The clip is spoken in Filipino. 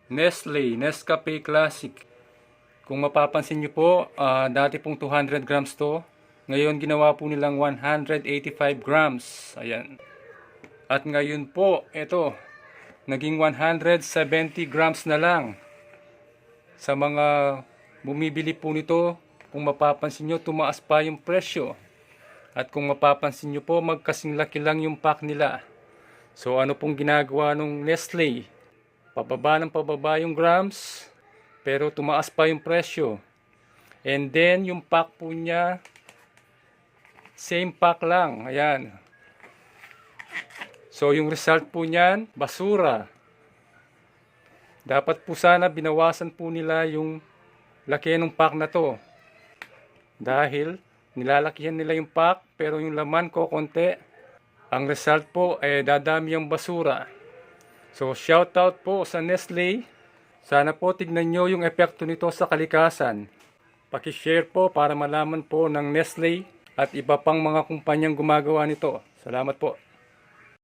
Nestle Nescafe Classic. Kung mapapansin nyo po, dati pong 200 grams to. Ngayon ginawa po nilang 185 grams. Ayan. At ngayon po, ito, naging 170 grams na lang. Sa mga bumibili po nito, kung mapapansin nyo, tumaas pa yung presyo. At kung mapapansin nyo po, magkasing laki lang yung pack nila. So ano pong ginagawa ng Nestle? Pababa ng pababa yung grams, pero tumaas pa yung presyo. And then yung pack po niya, same pack lang. Ayan. So yung result po niyan, basura. Dapat po sana binawasan po nila yung laki ng pack na to. Dahil nilalakihan nila yung pack, pero yung laman ko konti. Ang result po ay dadami yung basura. So shoutout po sa Nestle. Sana po tignan nyo yung epekto nito sa kalikasan. Paki-share po para malaman po ng Nestle at iba pang mga kumpanyang gumagawa nito. Salamat po.